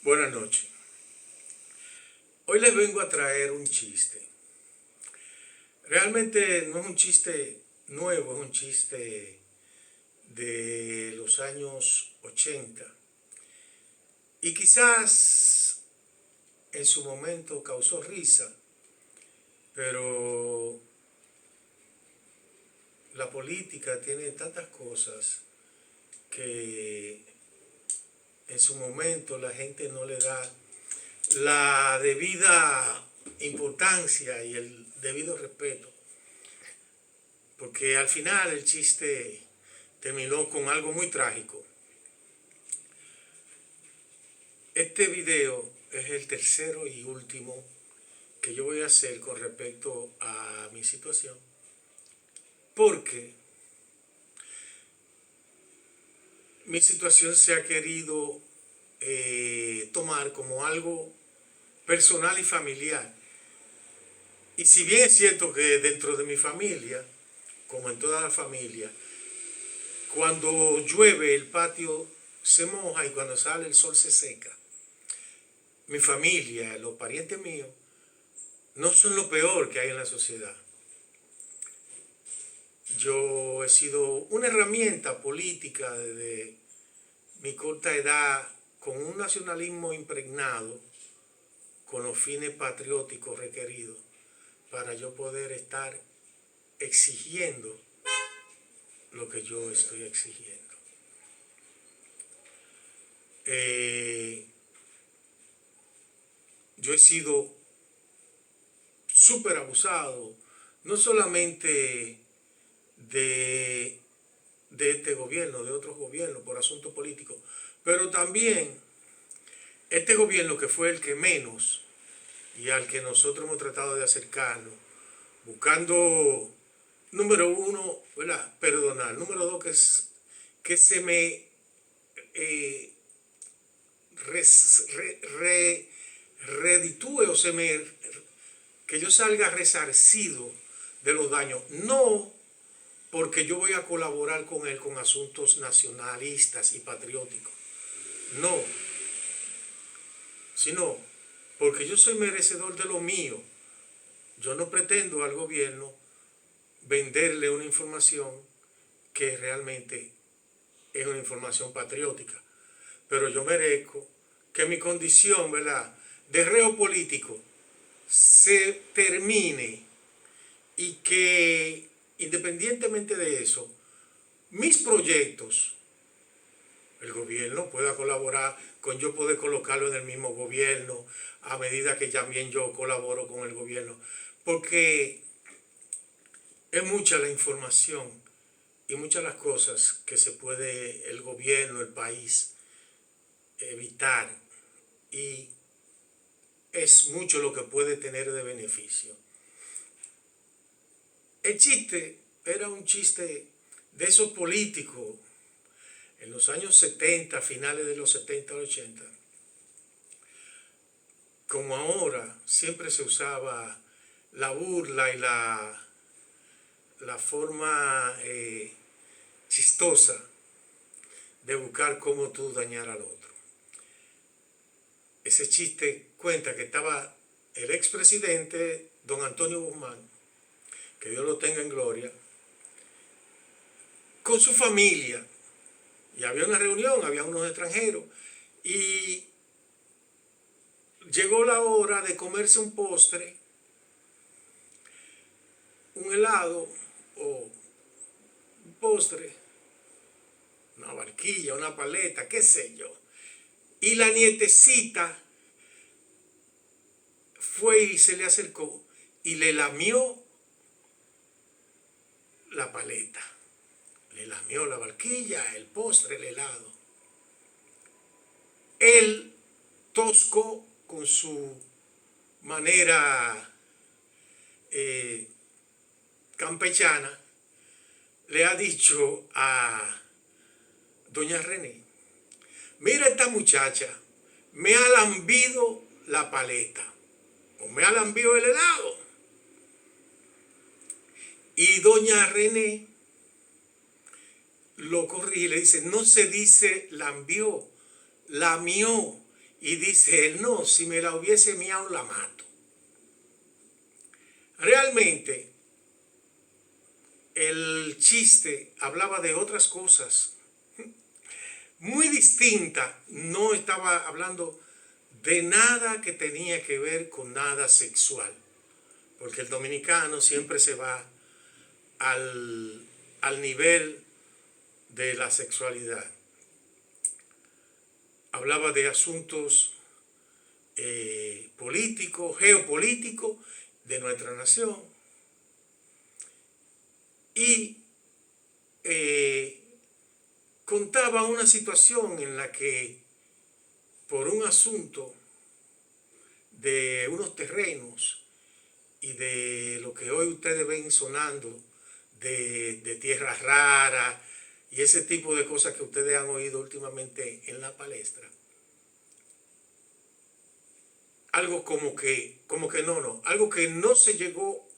Buenas noches. Hoy les vengo a traer un chiste. Realmente no es un chiste nuevo, es un chiste de los años 80. Y quizás en su momento causó risa, pero la política tiene tantas cosas que en su momento la gente no le da la debida importancia y el debido respeto, porque al final el chiste terminó con algo muy trágico. Este video es el tercero y último que yo voy a hacer con respecto a mi situación, porque mi situación se ha querido tomar como algo personal y familiar. Y si bien es cierto que dentro de mi familia, como en toda la familia, cuando llueve el patio se moja y cuando sale el sol se seca. Mi familia, los parientes míos, no son lo peor que hay en la sociedad. Yo he sido una herramienta política desde mi corta edad, con un nacionalismo impregnado, con los fines patrióticos requeridos, para yo poder estar exigiendo lo que yo estoy exigiendo. Yo he sido súper abusado, no solamente de este gobierno, de otros gobiernos por asuntos políticos, pero también este gobierno, que fue el que menos y al que nosotros hemos tratado de acercarnos, buscando, número uno, ¿verdad?, perdonar. Número dos, que se me reditúe o que yo salga resarcido de los daños. No porque yo voy a colaborar con él con asuntos nacionalistas y patrióticos. No. Sino porque yo soy merecedor de lo mío. Yo no pretendo al gobierno venderle una información que realmente es una información patriótica. Pero yo merezco que mi condición, ¿verdad?, de reo político se termine y que, independientemente de eso, mis proyectos, el gobierno pueda colaborar con yo poder colocarlo en el mismo gobierno a medida que también yo colaboro con el gobierno, porque es mucha la información y muchas las cosas que se puede el gobierno, el país, evitar, y es mucho lo que puede tener de beneficio. El chiste era un chiste de esos políticos en los años 70, finales de los 70 al 80. Como ahora, siempre se usaba la burla y la forma chistosa de buscar cómo tú dañar al otro. Ese chiste cuenta que estaba el expresidente don Antonio Guzmán, que Dios lo tenga en gloria, con su familia, y había una reunión, había unos extranjeros, y llegó la hora de comerse un postre, un helado o un postre, una barquilla, una paleta, qué sé yo. Y la nietecita fue y se le acercó y le lamió la paleta, le lamió la barquilla, el postre, el helado. Él, tosco, con su manera campechana, le ha dicho a doña René: mira, esta muchacha me ha lambido la paleta o me ha lambido el helado. Y doña René lo corrige y le dice: no se dice lambió, lamió. Y dice él, no, si me la hubiese miado la mato. Realmente el chiste hablaba de otras cosas muy distintas, no estaba hablando de nada que tenía que ver con nada sexual, porque el dominicano siempre se va al nivel de la sexualidad. Hablaba de asuntos políticos, geopolíticos de nuestra nación y contaba una situación en la que por un asunto de unos terrenos y de lo que hoy ustedes ven sonando de tierras raras y ese tipo de cosas que ustedes han oído últimamente en la palestra, algo algo que no se llegó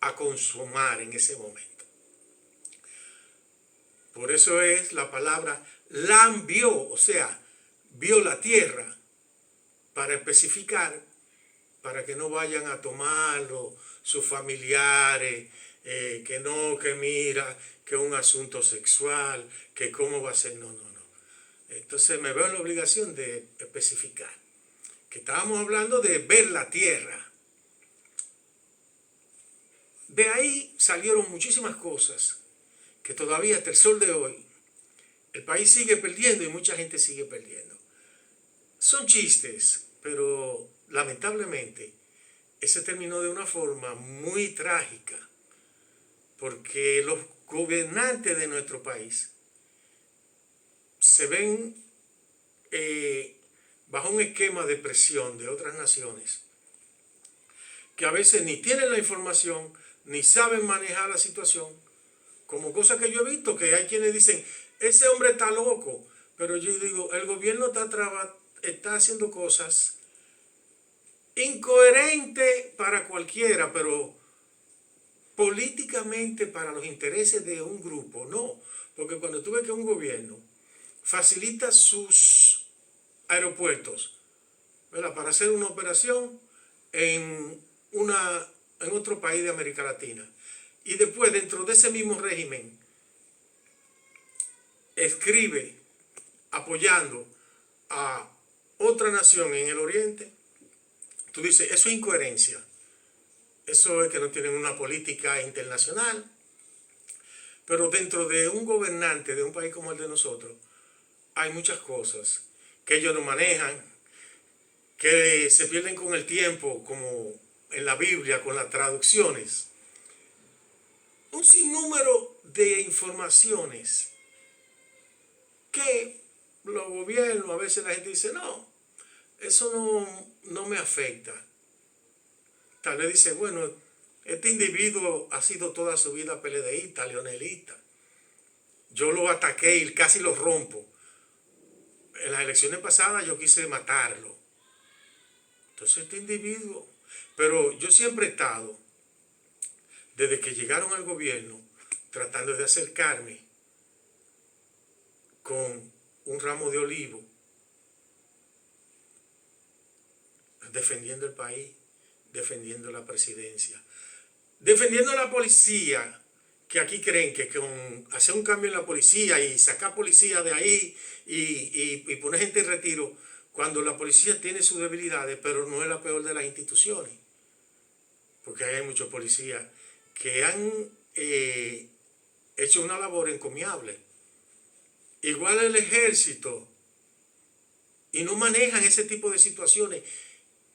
a consumar en ese momento. Por eso es la palabra lambió, o sea, vio la tierra, para especificar, para que no vayan a tomarlo sus familiares, que mira, que es un asunto sexual, que cómo va a ser, no. Entonces me veo en la obligación de especificar que estábamos hablando de ver la tierra. De ahí salieron muchísimas cosas que todavía hasta el sol de hoy el país sigue perdiendo y mucha gente sigue perdiendo. Son chistes, pero lamentablemente ese terminó de una forma muy trágica, porque los gobernantes de nuestro país se ven bajo un esquema de presión de otras naciones que a veces ni tienen la información ni saben manejar la situación, como cosas que yo he visto, que hay quienes dicen, ese hombre está loco, pero yo digo, el gobierno está haciendo cosas incoherentes para cualquiera, pero políticamente para los intereses de un grupo, no. Porque cuando tú ves que un gobierno facilita sus aeropuertos, ¿verdad?, para hacer una operación en otro país de América Latina, y después dentro de ese mismo régimen escribe apoyando a otra nación en el oriente, tú dices, eso es incoherencia. Eso es que no tienen una política internacional. Pero dentro de un gobernante de un país como el de nosotros, hay muchas cosas que ellos no manejan, que se pierden con el tiempo, como en la Biblia, con las traducciones. Un sinnúmero de informaciones que los gobiernos, a veces la gente dice, no, eso no me afecta. Tal vez dice, bueno, este individuo ha sido toda su vida PLDista, leonelista. Yo lo ataqué y casi lo rompo. En las elecciones pasadas yo quise matarlo. Entonces este individuo, pero yo siempre he estado, desde que llegaron al gobierno, tratando de acercarme con un ramo de olivo, defendiendo el país, defendiendo la presidencia, defendiendo a la policía, que aquí creen que con hacer un cambio en la policía y sacar policía de ahí y poner gente en retiro, cuando la policía tiene sus debilidades, pero no es la peor de las instituciones, porque hay muchos policías que han hecho una labor encomiable. Igual el ejército, y no manejan ese tipo de situaciones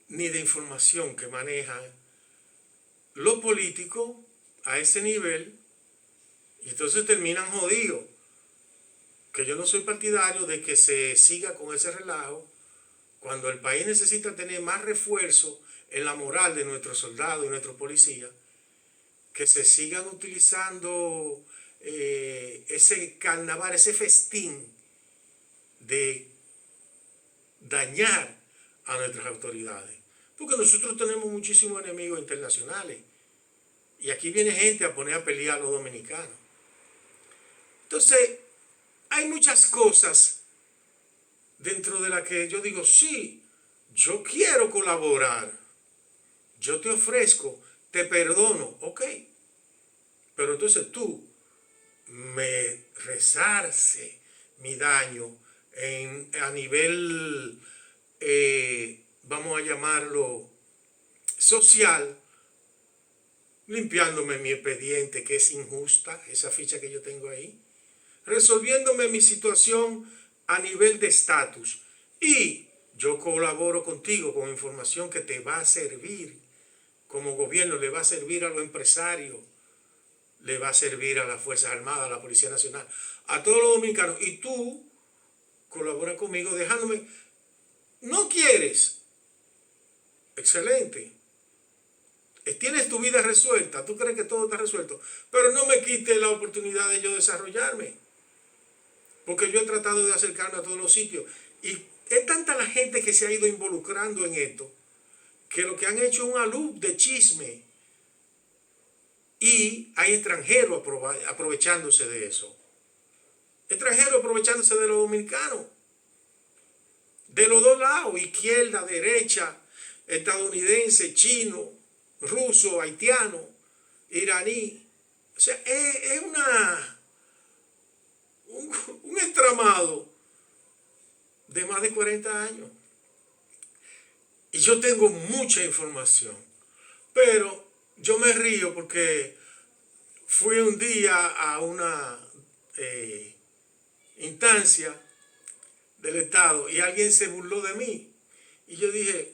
ni de información que manejan los políticos a ese nivel, y entonces terminan jodidos. Que yo no soy partidario de que se siga con ese relajo cuando el país necesita tener más refuerzo en la moral de nuestros soldados y nuestros policías, que se sigan utilizando ese carnaval, ese festín de dañar a nuestras autoridades. Porque nosotros tenemos muchísimos enemigos internacionales. Y aquí viene gente a poner a pelear a los dominicanos. Entonces, hay muchas cosas dentro de la que yo digo, sí, yo quiero colaborar, yo te ofrezco, te perdono, ok, pero entonces tú me resarce mi daño a nivel, vamos a llamarlo, social, limpiándome mi expediente, que es injusta, esa ficha que yo tengo ahí, resolviéndome mi situación a nivel de estatus. Y yo colaboro contigo con información que te va a servir como gobierno, le va a servir a los empresarios, le va a servir a las Fuerzas Armadas, a la Policía Nacional, a todos los dominicanos. Y tú colaboras conmigo dejándome, no quieres, excelente, tienes tu vida resuelta, tú crees que todo está resuelto, pero no me quites la oportunidad de yo desarrollarme, porque yo he tratado de acercarme a todos los sitios, y es tanta la gente que se ha ido involucrando en esto, que lo que han hecho es un alud de chisme, y hay extranjeros aprovechándose de eso, extranjeros aprovechándose de los dominicanos, de los dos lados, izquierda, derecha, estadounidense, chino, ruso, haitiano, iraní. O sea, es un entramado de más de 40 años. Y yo tengo mucha información, pero yo me río porque fui un día a una instancia del Estado y alguien se burló de mí. Y yo dije,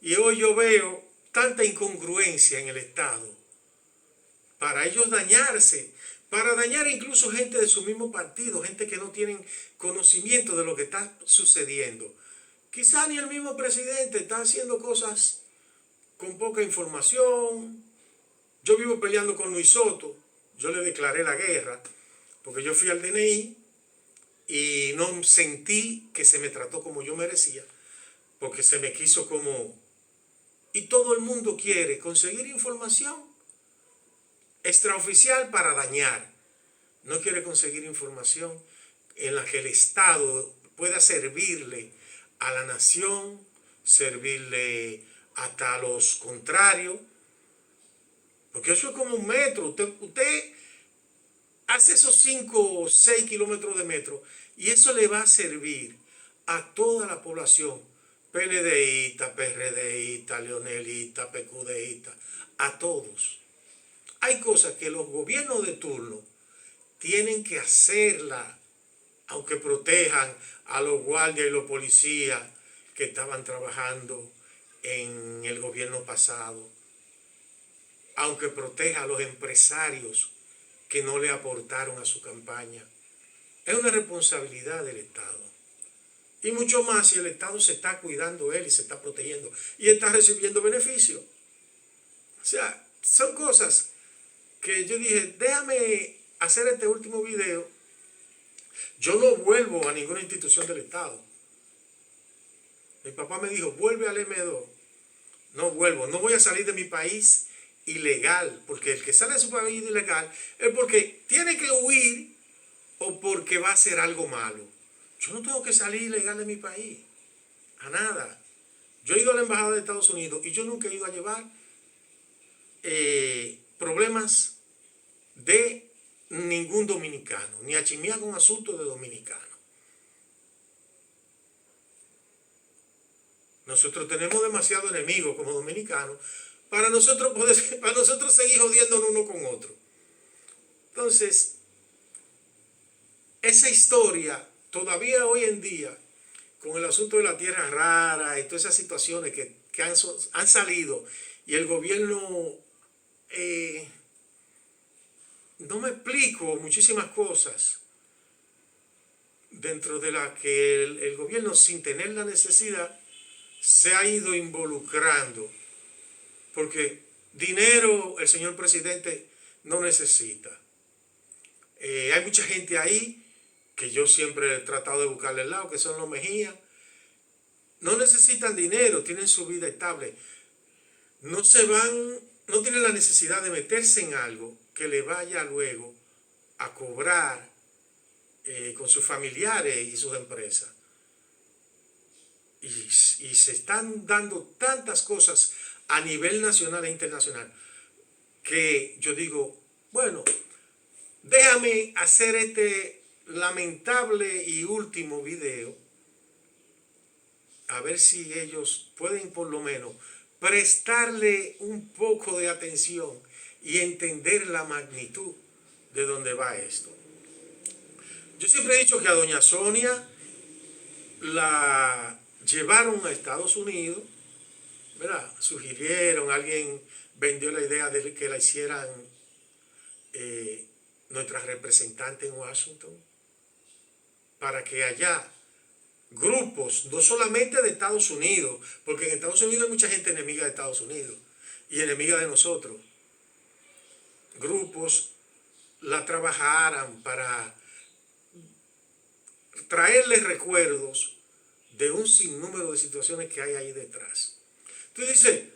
y hoy yo veo tanta incongruencia en el Estado para ellos dañarse, para dañar incluso gente de su mismo partido, gente que no tienen conocimiento de lo que está sucediendo. Quizá ni el mismo presidente está haciendo cosas con poca información. Yo vivo peleando con Luis Soto, yo le declaré la guerra, porque yo fui al DNI y no sentí que se me trató como yo merecía, porque se me quiso como... Y todo el mundo quiere conseguir información extraoficial para dañar. No quiere conseguir información en la que el Estado pueda servirle a la nación, servirle hasta a los contrarios. Porque eso es como un metro. Usted hace esos 5 o 6 kilómetros de metro y eso le va a servir a toda la población. PLDista, PRDista, Leonelista, PQDista, a todos. Hay cosas que los gobiernos de turno tienen que hacerla, aunque protejan a los guardias y los policías que estaban trabajando en el gobierno pasado, aunque proteja a los empresarios que no le aportaron a su campaña. Es una responsabilidad del Estado. Y mucho más si el Estado se está cuidando él y se está protegiendo y está recibiendo beneficios. O sea, son cosas que yo dije, déjame hacer este último video. Yo no vuelvo a ninguna institución del Estado. Mi papá me dijo, vuelve al M2. No vuelvo, no voy a salir de mi país ilegal, porque el que sale de su país ilegal es porque tiene que huir o porque va a hacer algo malo. Yo no tengo que salir ilegal de mi país, a nada. Yo he ido a la embajada de Estados Unidos y yo nunca he ido a llevar problemas de ningún dominicano, ni a chismear con asuntos de dominicanos. Nosotros tenemos demasiados enemigos como dominicanos para nosotros seguir jodiéndonos uno con otro. Entonces, esa historia todavía hoy en día, con el asunto de la tierra rara y todas esas situaciones que han salido, y el gobierno, no me explico muchísimas cosas dentro de las que el gobierno, sin tener la necesidad, se ha ido involucrando, porque dinero el señor presidente no necesita. Hay mucha gente ahí que yo siempre he tratado de buscarle el lado, que son los Mejía. No necesitan dinero, tienen su vida estable. No tienen la necesidad de meterse en algo que le vaya luego a cobrar con sus familiares y sus empresas. y se están dando tantas cosas a nivel nacional e internacional que yo digo, bueno, déjame hacer este lamentable y último video, a ver si ellos pueden por lo menos prestarle un poco de atención y entender la magnitud de dónde va esto. Yo siempre he dicho que a doña Sonia la llevaron a Estados Unidos, ¿verdad? Sugirieron, alguien vendió la idea de que la hicieran nuestra representante en Washington, para que allá grupos, no solamente de Estados Unidos, porque en Estados Unidos hay mucha gente enemiga de Estados Unidos y enemiga de nosotros, grupos la trabajaran para traerles recuerdos de un sinnúmero de situaciones que hay ahí detrás. Tú dices,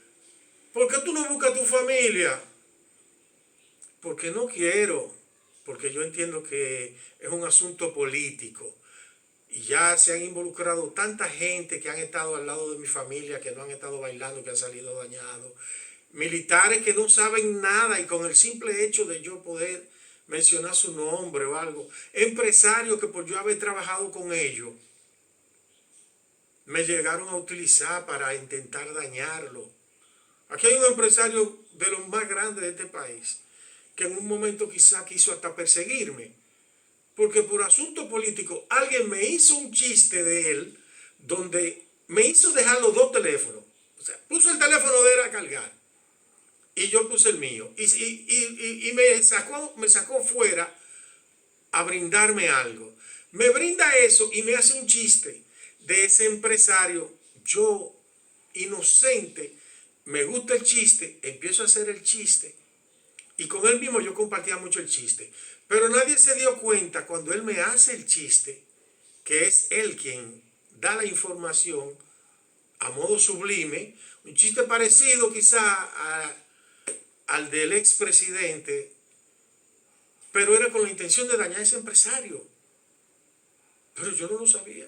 ¿por qué tú no buscas a tu familia? Porque no quiero, porque yo entiendo que es un asunto político y ya se han involucrado tanta gente que han estado al lado de mi familia, que no han estado bailando, que han salido dañados, militares que no saben nada y con el simple hecho de yo poder mencionar su nombre o algo, empresarios que por yo haber trabajado con ellos me llegaron a utilizar para intentar dañarlo. Aquí hay un empresario de los más grandes de este país que en un momento quizá quiso hasta perseguirme, porque por asunto político alguien me hizo un chiste de él donde me hizo dejar los dos teléfonos. O sea, puso el teléfono de él a cargar y yo puse el mío. Y me sacó fuera a brindarme algo. Me brinda eso y me hace un chiste de ese empresario. Yo, inocente, me gusta el chiste, empiezo a hacer el chiste. Y con él mismo yo compartía mucho el chiste. Pero nadie se dio cuenta cuando él me hace el chiste, que es él quien da la información a modo sublime, un chiste parecido quizá al del expresidente, pero era con la intención de dañar a ese empresario. Pero yo no lo sabía.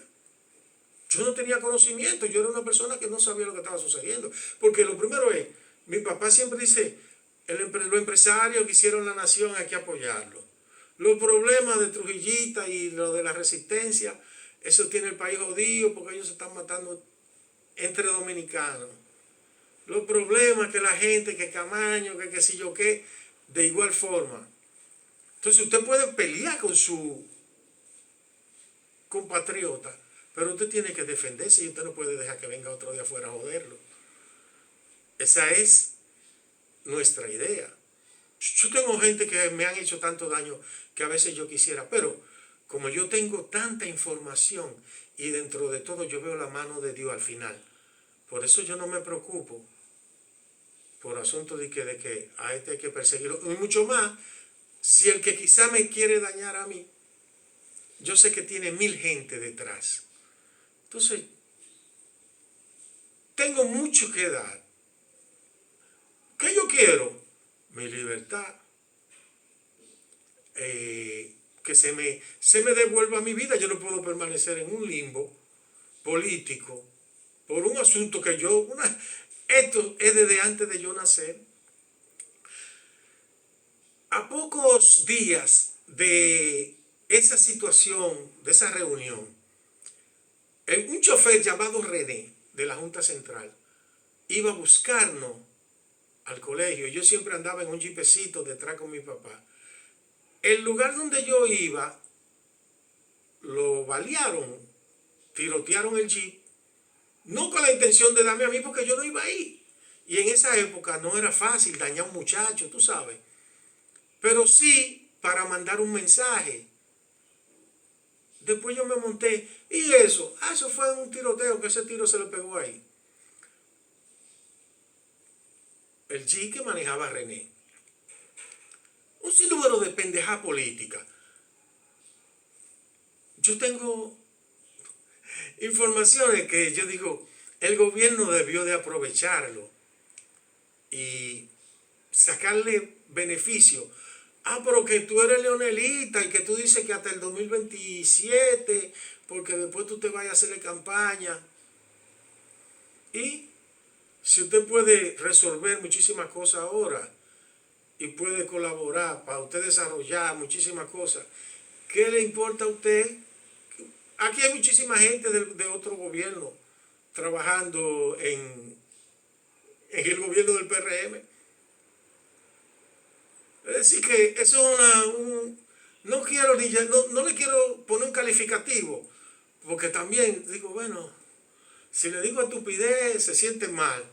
Yo no tenía conocimiento, yo era una persona que no sabía lo que estaba sucediendo. Porque lo primero es, mi papá siempre dice, los empresarios que hicieron la nación hay que apoyarlo. Los problemas de Trujillita y lo de la resistencia, eso tiene el país jodido porque ellos se están matando entre dominicanos. Los problemas que la gente, que Camaño, que qué sé yo qué, de igual forma. Entonces usted puede pelear con su compatriota, pero usted tiene que defenderse y usted no puede dejar que venga otro día afuera a joderlo. Esa es nuestra idea. Yo tengo gente que me han hecho tanto daño que a veces yo quisiera, pero como yo tengo tanta información y dentro de todo yo veo la mano de Dios al final, por eso yo no me preocupo por asunto de que a este hay que perseguirlo, y mucho más si el que quizá me quiere dañar a mí, yo sé que tiene 1000 gente detrás. Entonces, tengo mucho que dar. ¿Qué yo quiero? Mi libertad. Que se me devuelva mi vida. Yo no puedo permanecer en un limbo político por un asunto que esto es desde antes de yo nacer. A pocos días de esa situación, de esa reunión, un chofer llamado René de la Junta Central iba a buscarnos al colegio. Yo siempre andaba en un jeepecito detrás con mi papá. El lugar donde yo iba lo balearon, tirotearon el jeep, no con la intención de darme a mí porque yo no iba ahí. Y en esa época no era fácil dañar a un muchacho, tú sabes. Pero sí para mandar un mensaje. Después yo me monté y eso fue un tiroteo, que ese tiro se le pegó ahí. El jeep que manejaba René. Un sinnúmero de pendeja política. Yo tengo informaciones que yo digo, el gobierno debió de aprovecharlo y sacarle beneficio. Pero que tú eres leonelita y que tú dices que hasta el 2027, porque después tú te vayas a hacerle campaña. Y si usted puede resolver muchísimas cosas ahora y puede colaborar para usted desarrollar muchísimas cosas, ¿qué le importa a usted? Aquí hay muchísima gente de otro gobierno trabajando en el gobierno del PRM. Es decir, que eso es no quiero no le quiero poner un calificativo, porque también digo, bueno, si le digo estupidez, se sienten mal.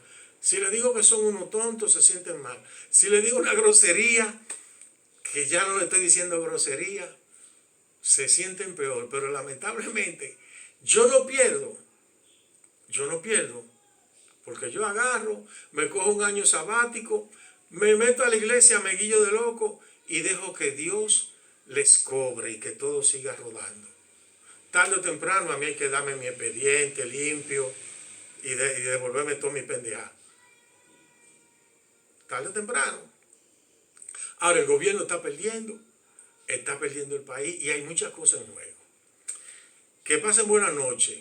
Si le digo que son unos tontos, se sienten mal. Si le digo una grosería, que ya no le estoy diciendo grosería, se sienten peor. Pero lamentablemente, yo no pierdo, porque yo agarro, me cojo un año sabático, me meto a la iglesia, me guillo de loco y dejo que Dios les cobre y que todo siga rodando. Tarde o temprano a mí hay que darme mi expediente limpio y devolverme todo mi pendejada. Tarde o temprano. Ahora el gobierno está perdiendo el país y hay muchas cosas en juego. Que pasen buenas noches.